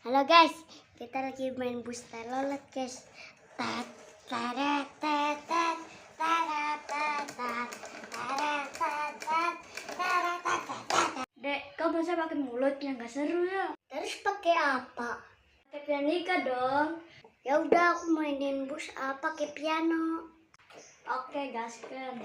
Halo guys, kita lagi main Booster Lolet guys. Tat, tarat, tat, tat, tarat, tat, tat, tarat, tat, tat, tarat, tat, tat. Dek, kau masa pakai mulut yang gak seru ya? Terus pakai apa? Pakai pianika dong. Ya udah, aku mainin bus pakai piano. Oke, gaskan.